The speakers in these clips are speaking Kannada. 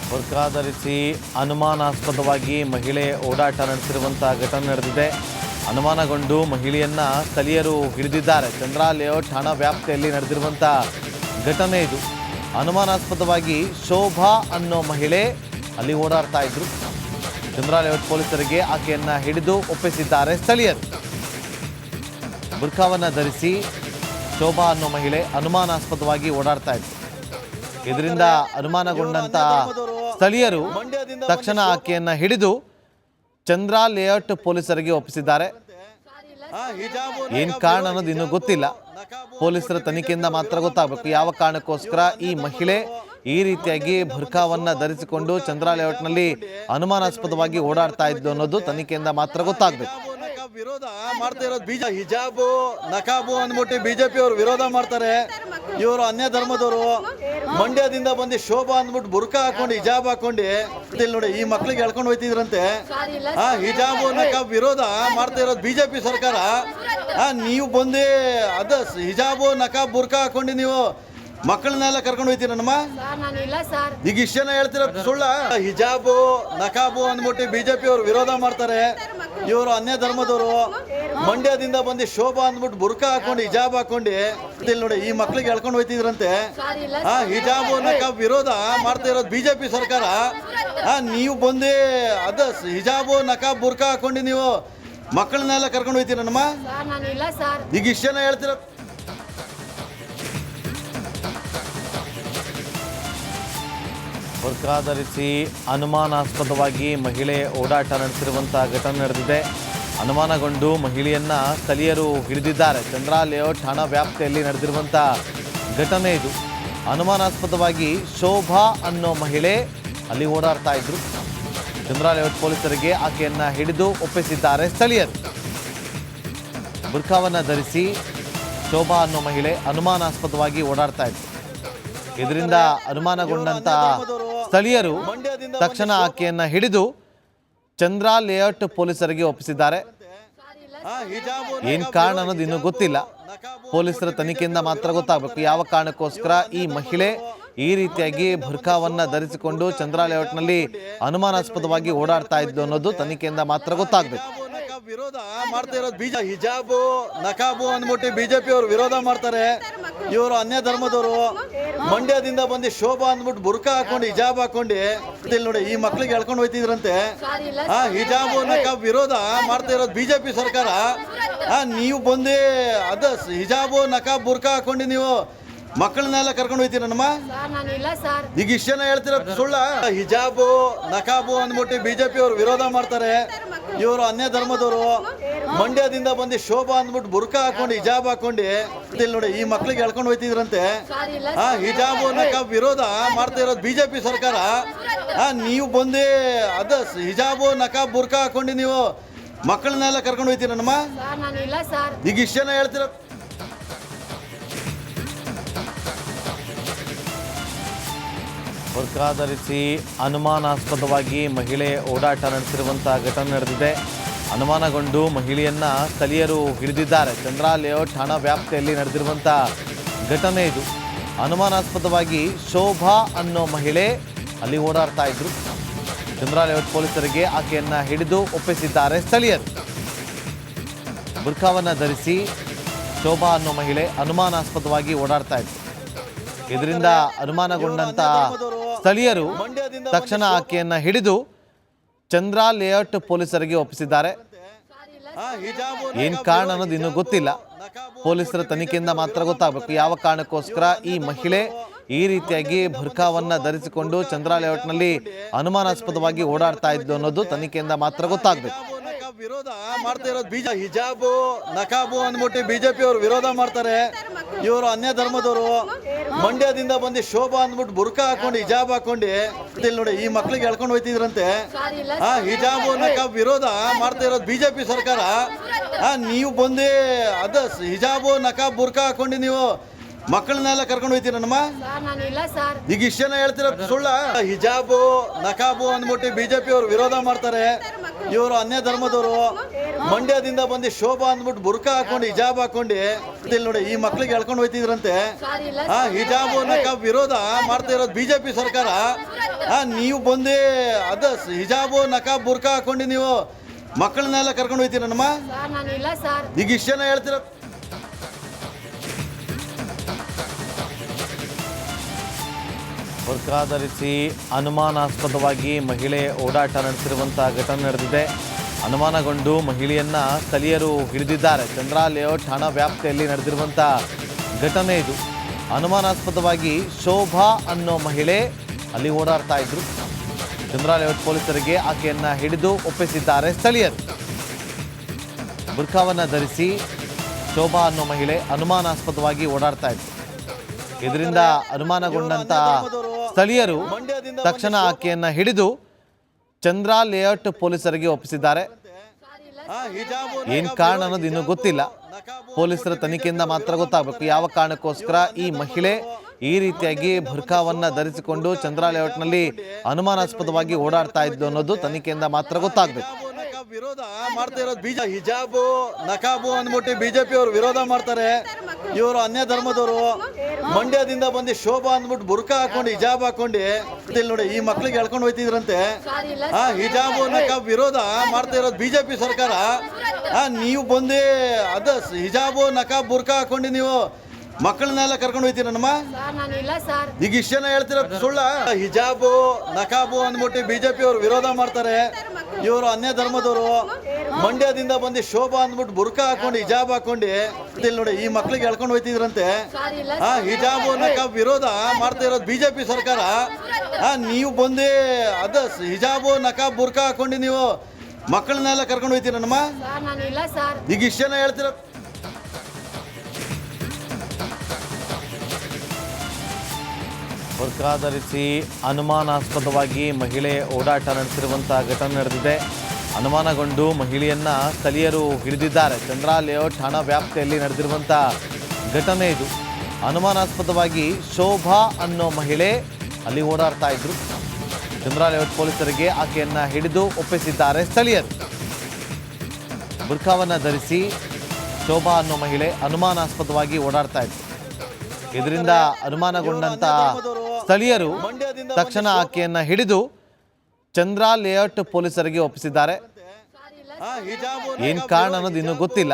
ಬುರ್ಖಾ ಧರಿಸಿ ಅನುಮಾನಾಸ್ಪದವಾಗಿ ಮಹಿಳೆ ಓಡಾಟ ನಡೆಸಿರುವಂಥ ಘಟನೆ ನಡೆದಿದೆ. ಅನುಮಾನಗೊಂಡು ಮಹಿಳೆಯನ್ನ ಸ್ಥಳೀಯರು ಹಿಡಿದಿದ್ದಾರೆ. ಚಂದ್ರ ಲೇಔಟ್ ಠಾಣಾ ವ್ಯಾಪ್ತಿಯಲ್ಲಿ ನಡೆದಿರುವಂಥ ಘಟನೆ ಇದು. ಅನುಮಾನಾಸ್ಪದವಾಗಿ ಶೋಭಾ ಅನ್ನೋ ಮಹಿಳೆ ಅಲ್ಲಿ ಓಡಾಡ್ತಾ ಇದ್ರು. ಚಂದ್ರ ಲೇಔಟ್ ಪೊಲೀಸರಿಗೆ ಆಕೆಯನ್ನ ಹಿಡಿದು ಒಪ್ಪಿಸಿದ್ದಾರೆ ಸ್ಥಳೀಯರು. ಬುರ್ಖಾವನ್ನ ಧರಿಸಿ ಶೋಭಾ ಅನ್ನೋ ಮಹಿಳೆ ಅನುಮಾನಾಸ್ಪದವಾಗಿ ಓಡಾಡ್ತಾ ಇದ್ರು. ಇದರಿಂದ ಅನುಮಾನಗೊಂಡಂತ ಸ್ಥಳೀಯರು ತಕ್ಷಣ ಆಕೆಯನ್ನ ಹಿಡಿದು ಚಂದ್ರ ಲೇಔಟ್ ಪೊಲೀಸರಿಗೆ ಒಪ್ಪಿಸಿದ್ದಾರೆ. ಏನ್ ಕಾರಣ ಅನ್ನೋದು ಇನ್ನೂ ಗೊತ್ತಿಲ್ಲ. ಪೊಲೀಸರ ತನಿಖೆಯಿಂದ ಮಾತ್ರ ಗೊತ್ತಾಗಬೇಕು ಯಾವ ಕಾರಣಕ್ಕೋಸ್ಕರ ಈ ಮಹಿಳೆ ಈ ರೀತಿಯಾಗಿ ಬುರ್ಖಾವನ್ನ ಧರಿಸಿಕೊಂಡು ಚಂದ್ರ ಲೇಔಟ್ನಲ್ಲಿ ಅನುಮಾನಾಸ್ಪದವಾಗಿ ಓಡಾಡ್ತಾ ಇದ್ದು ಅನ್ನೋದು ತನಿಖೆಯಿಂದ ಮಾತ್ರ ಗೊತ್ತಾಗಬೇಕು. ವಿರೋಧ ಮಾಡ್ತಾ ಇರೋದು ಹಿಜಾಬು ನಕಾಬು ಅಂದ್ಬಿಟ್ಟು ಬಿಜೆಪಿ ಅವರು ವಿರೋಧ ಮಾಡ್ತಾರೆ. ಇವರು ಅನ್ಯ ಧರ್ಮದವರು. ಮಂಡ್ಯದಿಂದ ಬಂದು ಶೋಭಾ ಅಂದ್ಬಿಟ್ಟು ಬುರ್ಖಾ ಹಾಕೊಂಡು ಹಿಜಾಬ್ ಹಾಕೊಂಡು ಇಲ್ಲಿ ನೋಡಿ ಈ ಮಕ್ಳಿಗೆ ಎಳ್ಕೊಂಡು ಹೋಯ್ತಿದ್ರಂತೆ. ಹಿಜಾಬು ನಕಾಬ್ ವಿರೋಧ ಮಾಡ್ತಾ ಇರೋದು ಬಿಜೆಪಿ ಸರ್ಕಾರ. ನೀವು ಬಂದು ಅದ ಹಿಜಾಬು ನಕಾಬ್ ಬುರ್ಖಾ ಹಾಕೊಂಡು ನೀವು ಮಕ್ಕಳನ್ನೆಲ್ಲ ಕರ್ಕೊಂಡು ಹೋಯ್ತೀರಮ್ಮ. ಈಗ ಇಷ್ಟು ಜನ ಹೇಳ್ತಿರೋದು ಸುಳ್ಳ. ಹಿಜಾಬು ನಕಾಬು ಅಂದ್ಬಿಟ್ಟು ಬಿಜೆಪಿ ಅವರು ವಿರೋಧ ಮಾಡ್ತಾರೆ. ಇವರು ಅನ್ಯ ಧರ್ಮದವರು. ಮಂಡ್ಯದಿಂದ ಬಂದು ಶೋಭಾ ಅಂದ್ಬಿಟ್ಟು ಬುರ್ಖಾ ಹಾಕೊಂಡು ಹಿಜಾಬ್ ಹಾಕೊಂಡು ಇಲ್ಲಿ ನೋಡಿ ಈ ಮಕ್ಳಿಗೆ ಎಳ್ಕೊಂಡು ಹೋಯ್ತಿದ್ರಂತೆ. ಹಿಜಾಬು ನಕಾಬ್ ವಿರೋಧ ಮಾಡ್ತಾ ಇರೋದು ಬಿಜೆಪಿ ಸರ್ಕಾರ. ನೀವು ಬಂದು ಅದ ಹಿಜಾಬು ನಕಾಬ್ ಬುರ್ಖಾ ಹಾಕೊಂಡು ನೀವು ಮಕ್ಕಳನ್ನೆಲ್ಲ ಕರ್ಕೊಂಡು ಹೋಯ್ತೀರಮ್ಮ. ಈಗ ಇಷ್ಟು ಜನ ಹೇಳ್ತಿರೋದು ಬುರ್ಖಾ ಧರಿಸಿ ಅನುಮಾನಾಸ್ಪದವಾಗಿ ಮಹಿಳೆ ಓಡಾಟ ನಡೆಸಿರುವಂಥ ಘಟನೆ ನಡೆದಿದೆ. ಅನುಮಾನಗೊಂಡು ಮಹಿಳೆಯನ್ನ ಸ್ಥಳೀಯರು ಹಿಡಿದಿದ್ದಾರೆ. ಚಂದ್ರ ಲೇಔಟ್ ಠಾಣಾ ವ್ಯಾಪ್ತಿಯಲ್ಲಿ ನಡೆದಿರುವಂಥ ಘಟನೆ ಇದು. ಅನುಮಾನಾಸ್ಪದವಾಗಿ ಶೋಭಾ ಅನ್ನೋ ಮಹಿಳೆ ಅಲ್ಲಿ ಓಡಾಡ್ತಾ ಇದ್ರು. ಚಂದ್ರ ಲೇಔಟ್ ಪೊಲೀಸರಿಗೆ ಆಕೆಯನ್ನ ಹಿಡಿದು ಒಪ್ಪಿಸಿದ್ದಾರೆ ಸ್ಥಳೀಯರು. ಬುರ್ಖಾವನ್ನ ಧರಿಸಿ ಶೋಭಾ ಅನ್ನೋ ಮಹಿಳೆ ಅನುಮಾನಾಸ್ಪದವಾಗಿ ಓಡಾಡ್ತಾ ಇದ್ರು. ಇದರಿಂದ ಅನುಮಾನಗೊಂಡಂತ ಸ್ಥಳೀಯರು ತಕ್ಷಣ ಆಕೆಯನ್ನ ಹಿಡಿದು ಚಂದ್ರ ಲೇಔಟ್ ಪೊಲೀಸರಿಗೆ ಒಪ್ಪಿಸಿದ್ದಾರೆ. ಏನ್ ಕಾರಣ ಅನ್ನೋದು ಇನ್ನೂ ಗೊತ್ತಿಲ್ಲ. ಪೊಲೀಸರ ತನಿಖೆಯಿಂದ ಮಾತ್ರ ಗೊತ್ತಾಗಬೇಕು ಯಾವ ಕಾರಣಕ್ಕೋಸ್ಕರ ಈ ಮಹಿಳೆ ಈ ರೀತಿಯಾಗಿ ಬುರ್ಖಾವನ್ನ ಧರಿಸಿಕೊಂಡು ಚಂದ್ರ ಲೇಔಟ್ನಲ್ಲಿ ಅನುಮಾನಾಸ್ಪದವಾಗಿ ಓಡಾಡ್ತಾ ಇದ್ದು ಅನ್ನೋದು ತನಿಖೆಯಿಂದ ಮಾತ್ರ ಗೊತ್ತಾಗಬೇಕು. ವಿರೋಧ ಮಾಡ್ತಾ ಇರೋದು ಹಿಜಾಬು ನಕಾಬು ಅಂದ್ಬಿಟ್ಟು ಬಿಜೆಪಿ ಅವರು ವಿರೋಧ ಮಾಡ್ತಾರೆ. ಇವರು ಅನ್ಯ ಧರ್ಮದವರು. ಮಂಡ್ಯದಿಂದ ಬಂದು ಶೋಭಾ ಅಂದ್ಬಿಟ್ಟು ಬುರ್ಖಾ ಹಾಕೊಂಡು ಹಿಜಾಬ್ ಹಾಕೊಂಡು ಇಲ್ಲಿ ನೋಡಿ ಈ ಮಕ್ಳಿಗೆ ಎಳ್ಕೊಂಡು ಹೋಯ್ತಿದ್ರಂತೆ. ಹಿಜಾಬು ನಕಾಬ್ ವಿರೋಧ ಮಾಡ್ತಾ ಇರೋದು ಬಿಜೆಪಿ ಸರ್ಕಾರ. ನೀವು ಬಂದು ಅದ ಹಿಜಾಬು ನಕಾಬ್ ಬುರ್ಖಾ ಹಾಕೊಂಡು ನೀವು ಮಕ್ಕಳನ್ನೆಲ್ಲ ಕರ್ಕೊಂಡು ಹೋಯ್ತೀರಮ್ಮ. ಈಗ ಇಷ್ಟು ಜನ ಹೇಳ್ತಿರೋದು ಸುಳ್ಳ. ಹಿಜಾಬು ನಕಾಬು ಅಂದ್ಬಿಟ್ಟು ಬಿಜೆಪಿ ಅವರು ವಿರೋಧ ಮಾಡ್ತಾರೆ. ಇವರು ಅನ್ಯ ಧರ್ಮದವರು. ಮಂಡ್ಯದಿಂದ ಬಂದು ಶೋಭಾ ಅಂದ್ಬಿಟ್ಟು ಬುರ್ಖಾ ಹಾಕೊಂಡು ಹಿಜಾಬ್ ಹಾಕೊಂಡು ಇಲ್ಲಿ ನೋಡಿ ಈ ಮಕ್ಳಿಗೆ ಎಳ್ಕೊಂಡು ಹೋಯ್ತಿದ್ರಂತೆ. ಹಿಜಾಬು ನಕಾಬ್ ವಿರೋಧ ಮಾಡ್ತಾ ಇರೋದು ಬಿಜೆಪಿ ಸರ್ಕಾರ. ನೀವು ಬಂದು ಅದ ಹಿಜಾಬು ನಕಾಬ್ ಬುರ್ಖಾ ಹಾಕೊಂಡು ನೀವು ಮಕ್ಕಳನ್ನೆಲ್ಲ ಕರ್ಕೊಂಡು ಹೋಯ್ತೀರಮ್ಮ. ಈಗ ಇಷ್ಟು ಜನ ಹೇಳ್ತಿರೋದು ಬುರ್ಖಾ ಧರಿಸಿ ಅನುಮಾನಾಸ್ಪದವಾಗಿ ಮಹಿಳೆ ಓಡಾಟ ನಡೆಸಿರುವಂಥ ಘಟನೆ ನಡೆದಿದೆ. ಅನುಮಾನಗೊಂಡು ಮಹಿಳೆಯನ್ನ ಸ್ಥಳೀಯರು ಹಿಡಿದಿದ್ದಾರೆ. ಚಂದ್ರ ಲೇಔಟ್ ಠಾಣಾ ವ್ಯಾಪ್ತಿಯಲ್ಲಿ ನಡೆದಿರುವಂಥ ಘಟನೆ ಇದು. ಅನುಮಾನಾಸ್ಪದವಾಗಿ ಶೋಭಾ ಅನ್ನೋ ಮಹಿಳೆ ಅಲ್ಲಿ ಓಡಾಡ್ತಾ ಇದ್ರು. ಚಂದ್ರ ಲೇಔಟ್ ಪೊಲೀಸರಿಗೆ ಆಕೆಯನ್ನ ಹಿಡಿದು ಒಪ್ಪಿಸಿದ್ದಾರೆ ಸ್ಥಳೀಯರು. ಬುರ್ಖಾವನ್ನ ಧರಿಸಿ ಶೋಭಾ ಅನ್ನೋ ಮಹಿಳೆ ಅನುಮಾನಾಸ್ಪದವಾಗಿ ಓಡಾಡ್ತಾ ಇದ್ರು. ಇದರಿಂದ ಅನುಮಾನಗೊಂಡಂತ ಸ್ಥಳೀಯರು ತಕ್ಷಣ ಆಕೆಯನ್ನ ಹಿಡಿದು ಚಂದ್ರ ಲೇಔಟ್ ಪೊಲೀಸರಿಗೆ ಒಪ್ಪಿಸಿದ್ದಾರೆ. ಏನ್ ಕಾರಣ ಅನ್ನೋದು ಇನ್ನೂ ಗೊತ್ತಿಲ್ಲ. ಪೊಲೀಸರ ತನಿಖೆಯಿಂದ ಮಾತ್ರ ಗೊತ್ತಾಗಬೇಕು ಯಾವ ಕಾರಣಕ್ಕೋಸ್ಕರ ಈ ಮಹಿಳೆ ಈ ರೀತಿಯಾಗಿ ಬುರ್ಖಾವನ್ನ ಧರಿಸಿಕೊಂಡು ಚಂದ್ರ ಲೇಔಟ್ನಲ್ಲಿ ಅನುಮಾನಾಸ್ಪದವಾಗಿ ಓಡಾಡ್ತಾ ಇದ್ದು ಅನ್ನೋದು ತನಿಖೆಯಿಂದ ಮಾತ್ರ ಗೊತ್ತಾಗಬೇಕು. ವಿರೋಧ ಮಾಡ್ತಾ ಇರೋದು ಹಿಜಾಬು ನಕಾಬು ಅಂದ್ಬಿಟ್ಟು ಬಿಜೆಪಿ ಅವರು ವಿರೋಧ ಮಾಡ್ತಾರೆ. ಇವರು ಅನ್ಯ ಧರ್ಮದವರು. ಮಂಡ್ಯದಿಂದ ಬಂದು ಶೋಭಾ ಅಂದ್ಬಿಟ್ಟು ಬುರ್ಖಾ ಹಾಕೊಂಡು ಹಿಜಾಬ್ ಹಾಕೊಂಡು ಇಲ್ಲಿ ನೋಡಿ ಈ ಮಕ್ಳಿಗೆ ಎಳ್ಕೊಂಡು ಹೋಯ್ತಿದ್ರಂತೆ. ಹಿಜಾಬು ನಕಾಬ್ ವಿರೋಧ ಮಾಡ್ತಾ ಇರೋದು ಬಿಜೆಪಿ ಸರ್ಕಾರ. ನೀವು ಬಂದು ಅದ ಹಿಜಾಬು ನಕಾಬ್ ಬುರ್ಖಾ ಹಾಕೊಂಡು ನೀವು ಮಕ್ಕಳನ್ನೆಲ್ಲ ಕರ್ಕೊಂಡು ಹೋಯ್ತೀರಮ್ಮ. ಈಗ ಇಷ್ಟು ಜನ ಹೇಳ್ತಿರೋದು ಸುಳ್ಳ. ಹಿಜಾಬು ನಕಾಬು ಅಂದ್ಬಿಟ್ಟು ಬಿಜೆಪಿ ಅವರು ವಿರೋಧ ಮಾಡ್ತಾರೆ. ಇವರು ಅನ್ಯ ಧರ್ಮದವರು. ಮಂಡ್ಯದಿಂದ ಬಂದು ಶೋಭಾ ಅಂದ್ಬಿಟ್ಟು ಬುರ್ಕ ಹಾಕೊಂಡು ಹಿಜಾಬ್ ಹಾಕೊಂಡು ಇಲ್ಲಿ ನೋಡಿ ಈ ಮಕ್ಳಿಗೆ ಎಳ್ಕೊಂಡು ಹೋಯ್ತಿದ್ರಂತೆ. ಹಿಜಾಬು ನಕಾಬ್ ವಿರೋಧ ಮಾಡ್ತಾ ಇರೋದು ಬಿಜೆಪಿ ಸರ್ಕಾರ. ನೀವು ಬಂದು ಅದ ಹಿಜಾಬು ನಕಾಬ್ ಬುರ್ಕ ಹಾಕೊಂಡು ನೀವು ಮಕ್ಕಳನ್ನೆಲ್ಲ ಕರ್ಕೊಂಡು ಹೋಯ್ತೀರಮ್ಮ. ಈಗ ಇಷ್ಟು ಜನ ಹೇಳ್ತೀರ. ಬುರ್ಕಾ ಧರಿಸಿ ಅನುಮಾನಾಸ್ಪದವಾಗಿ ಮಹಿಳೆ ಓಡಾಟ ನಡೆಸಿರುವಂಥ ಘಟನೆ ನಡೆದಿದೆ. ಅನುಮಾನಗೊಂಡು ಮಹಿಳೆಯನ್ನ ಸ್ಥಳೀಯರು ಹಿಡಿದಿದ್ದಾರೆ. ಚಂದ್ರ ಲೇಔಟ್ ಠಾಣಾ ವ್ಯಾಪ್ತಿಯಲ್ಲಿ ನಡೆದಿರುವಂಥ ಘಟನೆ ಇದು. ಅನುಮಾನಾಸ್ಪದವಾಗಿ ಶೋಭಾ ಅನ್ನೋ ಮಹಿಳೆ ಅಲ್ಲಿ ಓಡಾಡ್ತಾ ಇದ್ರು. ಚಂದ್ರ ಲೇಔಟ್ ಪೊಲೀಸರಿಗೆ ಆಕೆಯನ್ನ ಹಿಡಿದು ಒಪ್ಪಿಸಿದ್ದಾರೆ ಸ್ಥಳೀಯರು. ಬುರ್ಕಾವನ್ನ ಧರಿಸಿ ಶೋಭಾ ಅನ್ನೋ ಮಹಿಳೆ ಅನುಮಾನಾಸ್ಪದವಾಗಿ ಓಡಾಡ್ತಾ ಇದ್ರು. ಇದರಿಂದ ಅನುಮಾನಗೊಂಡಂತ ಸ್ಥಳೀಯರು ತಕ್ಷಣ ಆಕೆಯನ್ನ ಹಿಡಿದು ಚಂದ್ರ ಲೇಔಟ್ ಪೊಲೀಸರಿಗೆ ಒಪ್ಪಿಸಿದ್ದಾರೆ. ಏನ್ ಕಾರಣ ಅನ್ನೋದು ಇನ್ನೂ ಗೊತ್ತಿಲ್ಲ. ಪೊಲೀಸರ ತನಿಖೆಯಿಂದ ಮಾತ್ರ ಗೊತ್ತಾಗಬೇಕು ಯಾವ ಕಾರಣಕ್ಕೋಸ್ಕರ ಈ ಮಹಿಳೆ ಈ ರೀತಿಯಾಗಿ ಬುರ್ಕಾವನ್ನ ಧರಿಸಿಕೊಂಡು ಚಂದ್ರ ಲೇಔಟ್ನಲ್ಲಿ ಅನುಮಾನಾಸ್ಪದವಾಗಿ ಓಡಾಡ್ತಾ ಇದ್ದು ಅನ್ನೋದು ತನಿಖೆಯಿಂದ ಮಾತ್ರ ಗೊತ್ತಾಗಬೇಕು. ವಿರೋಧ ಮಾಡ್ತಾ ಇರೋದು ಹಿಜಾಬು ನಕಾಬು ಅಂದ್ಬಿಟ್ಟು ಬಿಜೆಪಿ ಅವರು ವಿರೋಧ ಮಾಡ್ತಾರೆ. ಇವರು ಅನ್ಯ ಧರ್ಮದವರು. ಮಂಡ್ಯದಿಂದ ಬಂದು ಶೋಭಾ ಅಂದ್ಬಿಟ್ಟು ಬುರ್ಕ ಹಾಕೊಂಡು ಹಿಜಾಬ್ ಹಾಕೊಂಡು ಇಲ್ಲಿ ನೋಡಿ ಈ ಮಕ್ಳಿಗೆ ಎಳ್ಕೊಂಡು ಹೋಯ್ತಿದ್ರಂತೆ. ಹಿಜಾಬು ನಕಾಬ್ ವಿರೋಧ ಮಾಡ್ತಾ ಇರೋದು ಬಿಜೆಪಿ ಸರ್ಕಾರ. ನೀವು ಬಂದು ಅದ ಹಿಜಾಬು ನಕಾಬ್ ಬುರ್ಕ ಹಾಕೊಂಡು ನೀವು ಮಕ್ಕಳನ್ನೆಲ್ಲ ಕರ್ಕೊಂಡು ಹೋಯ್ತೀರಮ್ಮ. ಈಗ ಇಷ್ಟು ಜನ ಹೇಳ್ತೀರ ಸುಳ್ಳ. ಹಿಜಾಬು ನಕಾಬು ಅಂದ್ಬಿಟ್ಟು ಬಿಜೆಪಿ ಅವರು ವಿರೋಧ ಮಾಡ್ತಾರೆ. ಇವರು ಅನ್ಯ ಧರ್ಮದವರು. ಮಂಡ್ಯದಿಂದ ಬಂದು ಶೋಭಾ ಅಂದ್ಬಿಟ್ಟು ಬುರ್ಕ ಹಾಕೊಂಡು ಹಿಜಾಬ್ ಹಾಕೊಂಡು ಇಲ್ಲಿ ನೋಡಿ ಈ ಮಕ್ಳಿಗೆ ಎಳ್ಕೊಂಡು ಹೋಯ್ತಿದ್ರಂತೆ. ಹಿಜಾಬು ನಕಾಬ್ ವಿರೋಧ ಮಾಡ್ತಾ ಇರೋದು ಬಿಜೆಪಿ ಸರ್ಕಾರ. ನೀವು ಬಂದು ಅದ ಹಿಜಾಬು ನಕಾಬ್ ಬುರ್ಕ ಹಾಕೊಂಡು ನೀವು ಮಕ್ಕಳನ್ನೆಲ್ಲ ಕರ್ಕೊಂಡು ಹೋಯ್ತೀರಮ್ಮ. ಈಗ ಇಷ್ಟು ಜನ ಹೇಳ್ತೀರ. ಬುರ್ಕಾ ಧರಿಸಿ ಅನುಮಾನಾಸ್ಪದವಾಗಿ ಮಹಿಳೆ ಓಡಾಟ ನಡೆಸಿರುವಂಥ ಘಟನೆ ನಡೆದಿದೆ. ಅನುಮಾನಗೊಂಡು ಮಹಿಳೆಯನ್ನ ಸ್ಥಳೀಯರು ಹಿಡಿದಿದ್ದಾರೆ. ಚಂದ್ರ ಲೇಔಟ್ ಠಾಣಾ ವ್ಯಾಪ್ತಿಯಲ್ಲಿ ನಡೆದಿರುವಂಥ ಘಟನೆ ಇದು. ಅನುಮಾನಾಸ್ಪದವಾಗಿ ಶೋಭಾ ಅನ್ನೋ ಮಹಿಳೆ ಅಲ್ಲಿ ಓಡಾಡ್ತಾ ಇದ್ರು. ಚಂದ್ರ ಲೇಔಟ್ ಪೊಲೀಸರಿಗೆ ಆಕೆಯನ್ನ ಹಿಡಿದು ಒಪ್ಪಿಸಿದ್ದಾರೆ ಸ್ಥಳೀಯರು. ಬುರ್ಕಾವನ್ನ ಧರಿಸಿ ಶೋಭಾ ಅನ್ನೋ ಮಹಿಳೆ ಅನುಮಾನಾಸ್ಪದವಾಗಿ ಓಡಾಡ್ತಾ ಇದ್ರು. ಇದರಿಂದ ಅನುಮಾನಗೊಂಡಂತ ಸ್ಥಳೀಯರು ತಕ್ಷಣ ಆಕೆಯನ್ನ ಹಿಡಿದು ಚಂದ್ರ ಲೇಔಟ್ ಪೊಲೀಸರಿಗೆ ಒಪ್ಪಿಸಿದ್ದಾರೆ. ಏನ್ ಕಾರಣ ಅನ್ನೋದು ಇನ್ನೂ ಗೊತ್ತಿಲ್ಲ.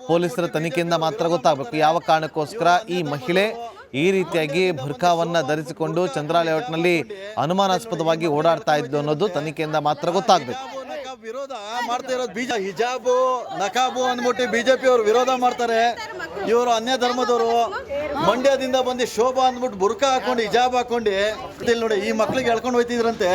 ಪೊಲೀಸರ ತನಿಖೆಯಿಂದ ಮಾತ್ರ ಗೊತ್ತಾಗಬೇಕು ಯಾವ ಕಾರಣಕ್ಕೋಸ್ಕರ ಈ ಮಹಿಳೆ ಈ ರೀತಿಯಾಗಿ ಬುರ್ಕಾವನ್ನ ಧರಿಸಿಕೊಂಡು ಚಂದ್ರ ಲೇಔಟ್ನಲ್ಲಿ ಅನುಮಾನಾಸ್ಪದವಾಗಿ ಓಡಾಡ್ತಾ ಇದ್ದು ಅನ್ನೋದು ತನಿಖೆಯಿಂದ ಮಾತ್ರ ಗೊತ್ತಾಗಬೇಕು. ವಿರೋಧ ಮಾಡ್ತಾ ಇರೋದು ಹಿಜಾಬು ನಕಾಬು ಅಂದ್ಬಿಟ್ಟು ಬಿಜೆಪಿ ಅವರು ವಿರೋಧ ಮಾಡ್ತಾರೆ. ಇವರು ಅನ್ಯ ಧರ್ಮದವರು. ಮಂಡ್ಯದಿಂದ ಬಂದು ಶೋಭಾ ಅಂದ್ಬಿಟ್ಟು ಬುರ್ಕ ಹಾಕೊಂಡು ಹಿಜಾಬ್ ಹಾಕೊಂಡು ಇಲ್ಲಿ ನೋಡಿ ಈ ಮಕ್ಳಿಗೆ ಎಳ್ಕೊಂಡು ಹೋಯ್ತಿದ್ರಂತೆ.